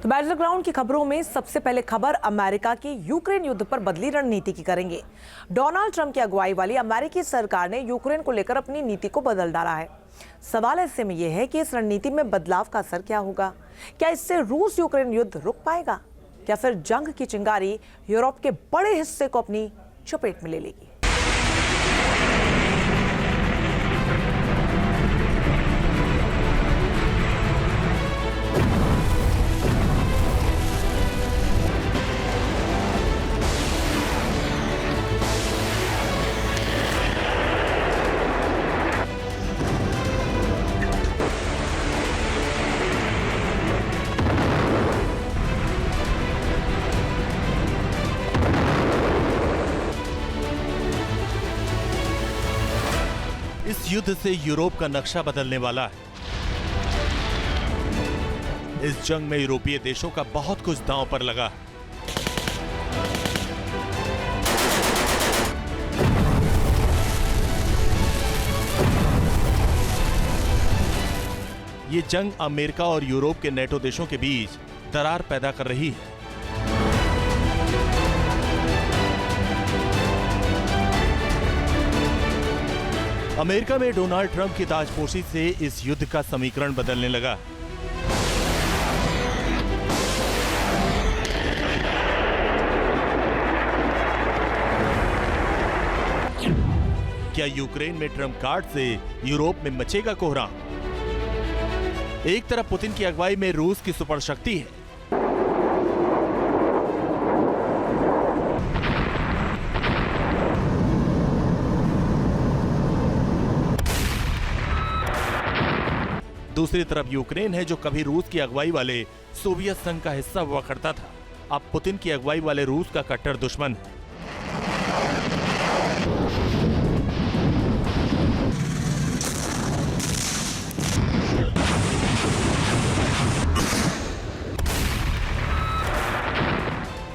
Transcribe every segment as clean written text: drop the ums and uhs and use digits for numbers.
तो battle ground की खबरों में सबसे पहले खबर अमेरिका की यूक्रेन युद्ध पर बदली रणनीति की करेंगे। डोनाल्ड ट्रंप की अगुवाई वाली अमेरिकी सरकार ने यूक्रेन को लेकर अपनी नीति को बदल डाला है। सवाल ऐसे में यह है कि इस रणनीति में बदलाव का असर क्या होगा? क्या इससे रूस यूक्रेन युद्ध रुक पाएगा, या फिर जंग की चिंगारी यूरोप के बड़े हिस्से को अपनी चपेट में ले लेगी? इस युद्ध से यूरोप का नक्शा बदलने वाला है। इस जंग में यूरोपीय देशों का बहुत कुछ दांव पर लगा है। ये जंग अमेरिका और यूरोप के नेटो देशों के बीच दरार पैदा कर रही है। अमेरिका में डोनाल्ड ट्रंप की ताजपोशी से इस युद्ध का समीकरण बदलने लगा। क्या यूक्रेन में ट्रंप कार्ड से यूरोप में मचेगा कोहराम? एक तरफ पुतिन की अगुवाई में रूस की सुपर शक्ति है, दूसरी तरफ यूक्रेन है जो कभी रूस की अगुवाई वाले सोवियत संघ का हिस्सा हुआ करता था, अब पुतिन की अगुवाई वाले रूस का कट्टर दुश्मन है।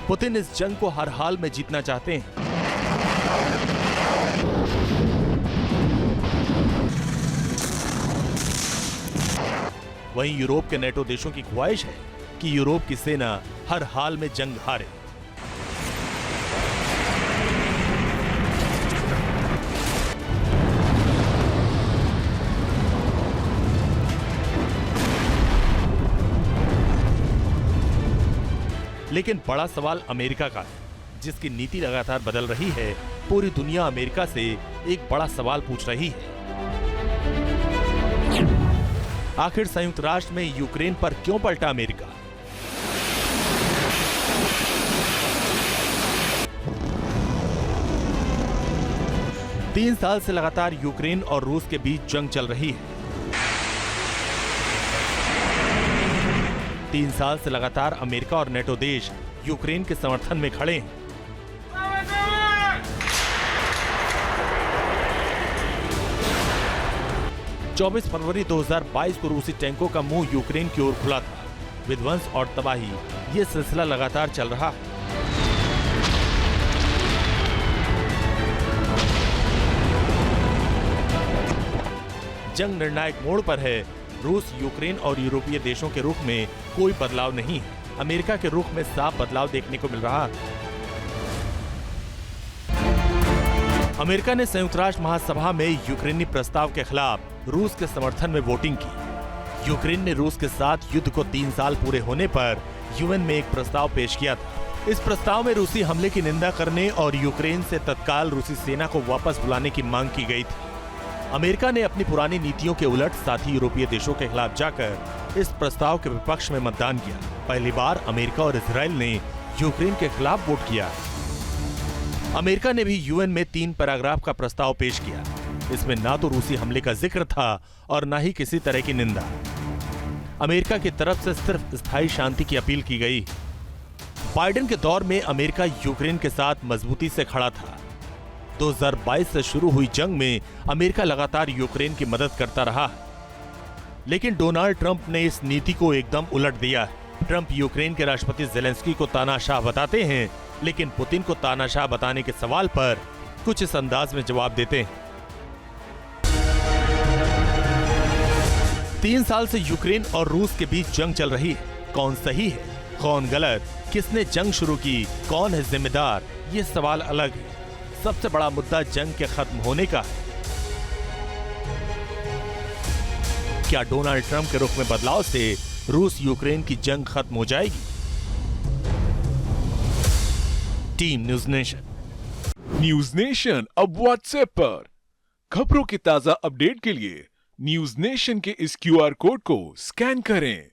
पुतिन इस जंग को हर हाल में जीतना चाहते हैं। वहीं यूरोप के नेटो देशों की ख्वाहिश है कि यूरोप की सेना हर हाल में जंग हारे। लेकिन बड़ा सवाल अमेरिका का है, जिसकी नीति लगातार बदल रही है। पूरी दुनिया अमेरिका से एक बड़ा सवाल पूछ रही है, आखिर संयुक्त राष्ट्र में यूक्रेन पर क्यों पलटा अमेरिका? तीन साल से लगातार यूक्रेन और रूस के बीच जंग चल रही है। 3 साल से लगातार अमेरिका और नेटो देश यूक्रेन के समर्थन में खड़े हैं। चौबीस फरवरी 2022 को रूसी टैंकों का मुंह यूक्रेन की ओर खुला था। विध्वंस और तबाही, ये सिलसिला लगातार चल रहा है। जंग निर्णायक मोड़ पर है। रूस, यूक्रेन और यूरोपीय देशों के रुख में कोई बदलाव नहीं है। अमेरिका के रुख में साफ बदलाव देखने को मिल रहा है। अमेरिका ने संयुक्त राष्ट्र महासभा में यूक्रेनी प्रस्ताव के खिलाफ रूस के समर्थन में वोटिंग की। यूक्रेन ने रूस के साथ युद्ध को 3 साल पूरे होने पर यूएन में एक प्रस्ताव पेश किया था। इस प्रस्ताव में रूसी हमले की निंदा करने और यूक्रेन से तत्काल रूसी सेना को वापस बुलाने की मांग की गई थी। अमेरिका ने अपनी पुरानी नीतियों के उलट साथी यूरोपीय देशों के खिलाफ जाकर इस प्रस्ताव के विपक्ष में मतदान किया। पहली बार अमेरिका और इजराइल ने यूक्रेन के खिलाफ वोट किया। अमेरिका ने भी यूएन में 3 पैराग्राफ का प्रस्ताव पेश किया। इसमें ना तो रूसी हमले का जिक्र था और ना ही किसी तरह की निंदा। अमेरिका की तरफ से सिर्फ स्थायी शांति की अपील की गई। बाइडेन के दौर में अमेरिका यूक्रेन के साथ मजबूती से खड़ा था। 2022 से शुरू हुई जंग में अमेरिका लगातार यूक्रेन की मदद करता रहा, लेकिन डोनाल्ड ट्रंप ने इस नीति को एकदम उलट दिया है। ट्रंप यूक्रेन के राष्ट्रपति जेलेंस्की को तानाशाह बताते हैं, लेकिन पुतिन को तानाशाह बताने के सवाल पर कुछ इस अंदाज में जवाब देते हैं। 3 साल से यूक्रेन और रूस के बीच जंग चल रही है। कौन सही है कौन गलत, किसने जंग शुरू की, कौन है जिम्मेदार, ये सवाल अलग है। सबसे बड़ा मुद्दा जंग के खत्म होने का है। क्या डोनाल्ड ट्रंप के रुख में बदलाव से रूस यूक्रेन की जंग खत्म हो जाएगी? Team news nation. News nation अब व्हाट्सएप पर खबरों की ताजा अपडेट के लिए न्यूज नेशन के इस QR कोड को स्कैन करें।